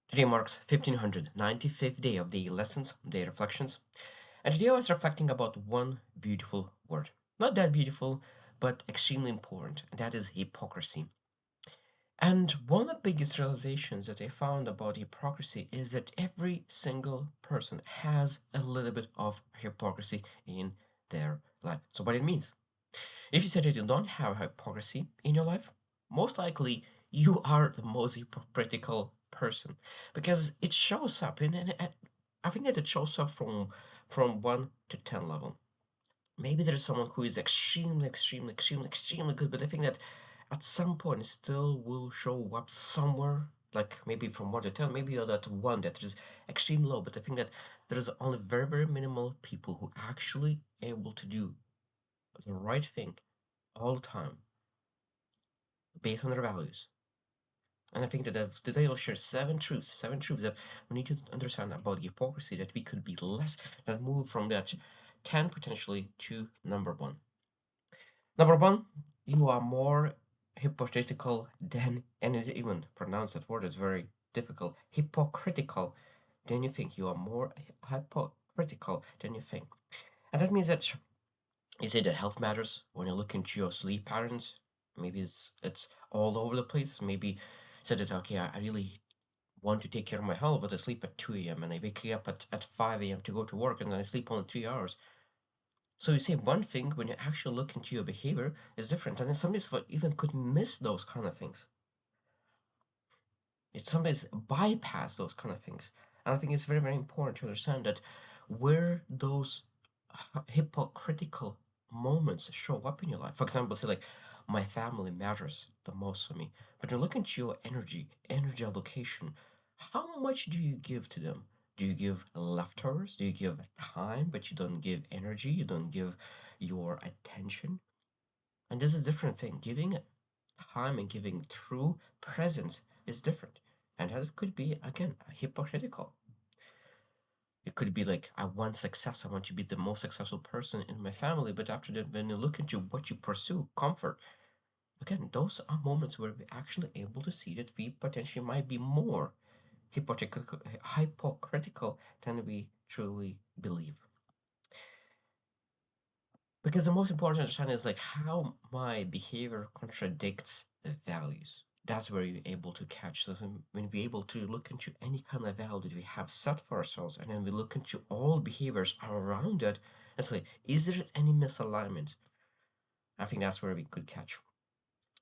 Today marks 1595th day of the lessons, the reflections, and today I was reflecting about one beautiful word. Not that beautiful, but extremely important, and that is hypocrisy. And one of the biggest realizations that I found about hypocrisy is that every single person has a little bit of hypocrisy in their life. So what it means? If you said that you don't have hypocrisy in your life, most likely you are the most hypocritical person because it shows up I think that it shows up from 1 to 10 level. Maybe there is someone who is extremely good, but I think that at some point it still will show up somewhere, like maybe from 1 to 10, maybe you're that one that is extremely low, but I think that there is only very minimal people who actually able to do the right thing all the time based on their values. And I think that today I'll share seven truths that we need to understand about hypocrisy that we could be less, that move from that 10 potentially to number one. Number one, you are more hypocritical than, and it's even pronounce that word is very difficult, hypocritical than you think. You are more hypocritical than you think. And that means that you say that health matters when you look into your sleep patterns. Maybe it's all over the place. Maybe you said that okay, I really want to take care of my health, but I sleep at 2 a.m. and I wake up at 5 a.m. to go to work and then I sleep only 3 hours. So you say one thing when you actually look into your behavior is different. And then somebody's even could miss those kind of things. It's somebody's bypass those kind of things. And I think it's very important to understand that where those hypocritical moments show up in your life. For example, say like my family matters the most for me. But you look into your energy allocation. How much do you give to them? Do you give leftovers? Do you give time, but you don't give energy? You don't give your attention? And this is a different thing. Giving time and giving true presence is different. And that could be, again, hypocritical. It could be like, I want success. I want to be the most successful person in my family. But after that, when you look into what you pursue, comfort, again, those are moments where we're actually able to see that we potentially might be more hypocritical than we truly believe. Because the most important to understand is like how my behavior contradicts the values. That's where you're able to catch this. And when we're able to look into any kind of value that we have set for ourselves, and then we look into all behaviors around it, and say, is there any misalignment? I think that's where we could catch.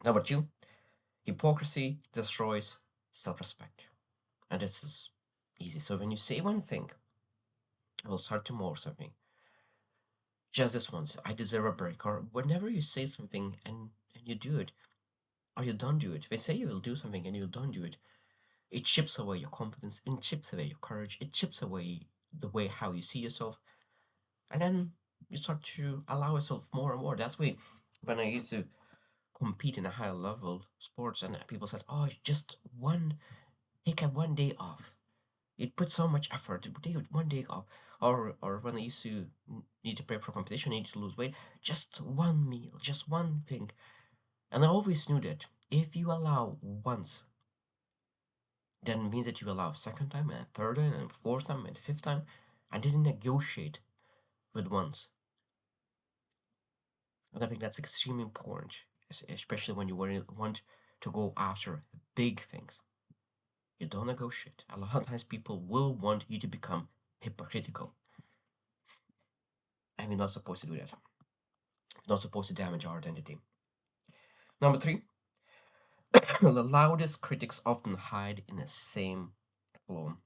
Number two, hypocrisy destroys self-respect. And this is easy. So when you say one thing, I will start tomorrow something. Just this once, I deserve a break. Or whenever you say something and you do it, or you don't do it. If you say you will do something and you don't do it, it chips away your confidence, it chips away your courage, it chips away the way how you see yourself. And then you start to allow yourself more and more. That's why when I used to compete in a higher level sports and people said, oh, just take a 1 day off. It puts so much effort to take 1 day off. Or when I used to need to prepare for competition, need to lose weight, just one meal, just one thing. And I always knew that if you allow once, then it means that you allow a second time and a third time and a fourth time and a fifth time. I didn't negotiate with once. And I think that's extremely important, especially when you want to go after big things. You don't negotiate. A lot of times people will want you to become hypocritical. And we're not supposed to do that. We're not supposed to damage our identity. Number three, the loudest critics often hide in the same flaw.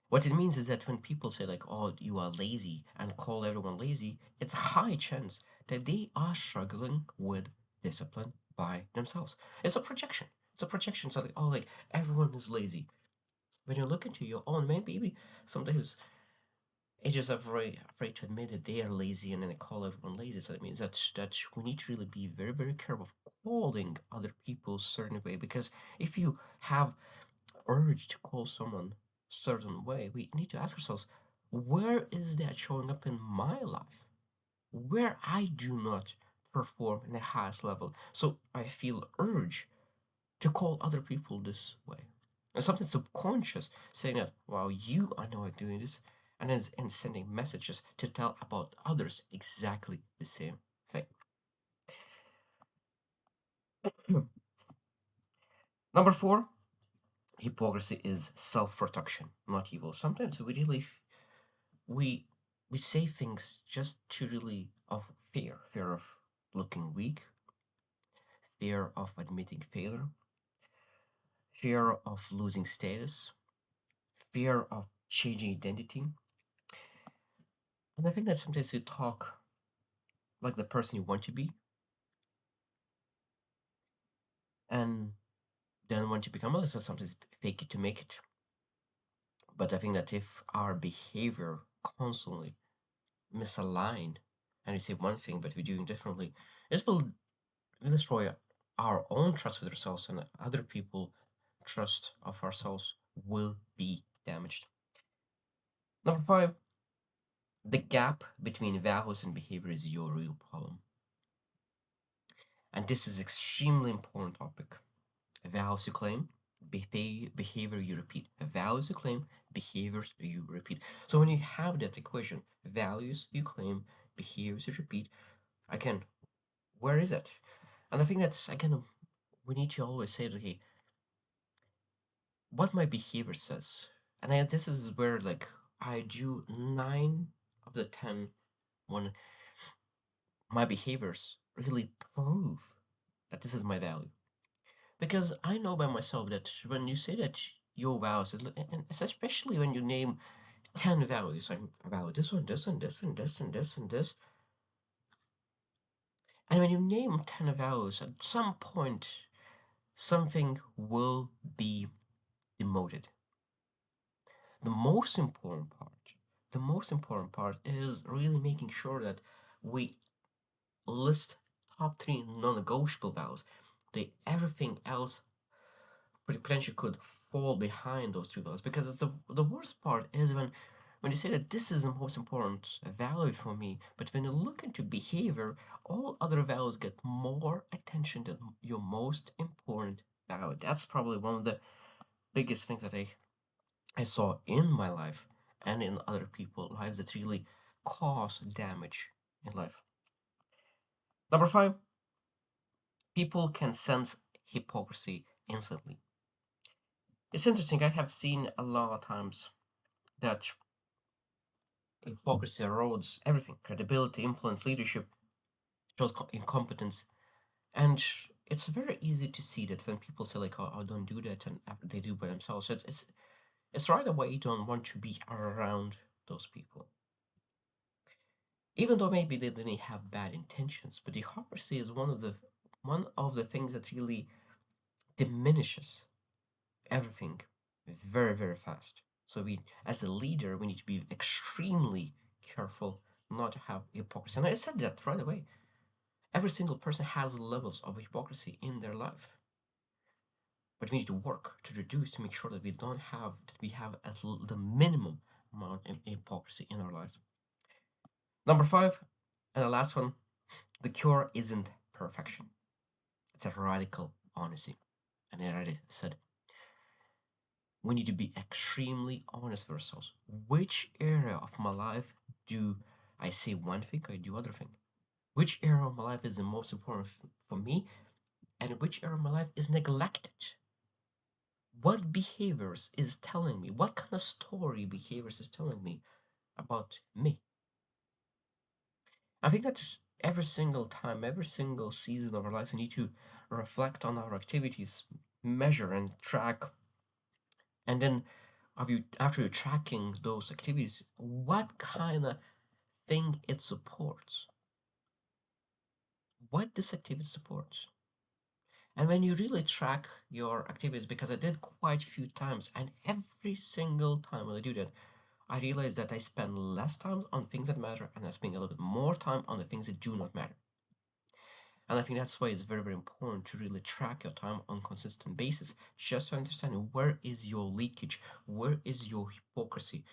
What it means is that when people say like, "Oh, you are lazy," and call everyone lazy, it's a high chance that they are struggling with discipline by themselves. It's a projection. It's a projection. So like, oh, like everyone is lazy. When you look into your own, maybe sometimes it's just afraid to admit that they are lazy, and then they call everyone lazy. So that means that we need to really be very careful of calling other people a certain way, because if you have urge to call someone certain way, we need to ask ourselves, where is that showing up in my life? Where I do not perform in the highest level. So I feel urge to call other people this way. and something subconscious saying that, "Wow, you are not doing this," and sending messages to tell about others exactly the same thing. Number four, hypocrisy is self-protection, not evil. Sometimes we we say things just to really of fear of looking weak, fear of admitting failure, fear of losing status, fear of changing identity. And I think that sometimes you talk like the person you want to be, and then want to become others, so sometimes fake it to make it. But I think that if our behavior constantly misaligned, and we say one thing but we're doing differently, it will destroy our own trust with ourselves, and other people trust of ourselves will be damaged. Number five, the gap between values and behavior is your real problem. And this is extremely important topic. Values you claim, behavior you repeat. Values you claim, behaviors you repeat. So when you have that equation, values you claim, behaviors you repeat, again, where is it? And I think that's again, we need to always say that, okay, what my behavior says. And this is where like I do 9 of the 10 when my behaviors really prove that this is my value. Because I know by myself that when you say that your vows, and especially when you name 10 values, I value this one, this one, this, and this, and this, and this. And when you name 10 values, at some point, something will be demoted. The most important part, the most important part is really making sure that we list top three non-negotiable values. The everything else potentially could fall behind those three values, because the worst part is when you say that this is the most important value for me, but when you look into behavior, all other values get more attention than your most important value. That's probably one of the biggest things that I saw in my life and in other people's lives that really cause damage in life. Number five, people can sense hypocrisy instantly. It's interesting. I have seen a lot of times that hypocrisy erodes everything: credibility, influence, leadership, shows incompetence. And it's very easy to see that when people say, like, oh, don't do that, and they do by themselves, it's right away you don't want to be around those people. Even though maybe they didn't have bad intentions, but hypocrisy is one of the things that really diminishes everything very, very fast. So as a leader, we need to be extremely careful not to have hypocrisy. And I said that right away. Every single person has levels of hypocrisy in their life, but we need to work to reduce to make sure that we have at the minimum amount of hypocrisy in our lives. Number five, and the last one, the cure isn't perfection. It's a radical honesty. And I already said we need to be extremely honest with ourselves. Which area of my life do I say one thing, I do other thing? Which area of my life is the most important for me, and which area of my life is neglected? What behaviors is telling me? What kind of story behaviors is telling me about me? I think that every single time, every single season of our lives, we need to reflect on our activities, measure and track, and then after you're tracking those activities, what kind of thing it supports, what this activity supports. And when you really track your activities, because I did quite a few times, and every single time when I do that, I realize that I spend less time on things that matter, and I spend a little bit more time on the things that do not matter. And I think that's why it's very, very important to really track your time on consistent basis, just to understand where is your leakage, where is your hypocrisy.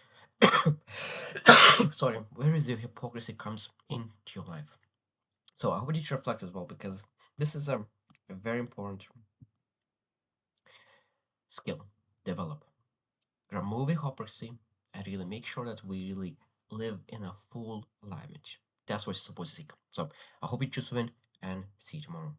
Sorry, where is your hypocrisy comes into your life. So I would you to reflect as well, because this is a very important skill. develop, remove hypocrisy, and really make sure that we really live in a full alignment. That's what you're supposed to seek. So I hope you choose to win and see you tomorrow.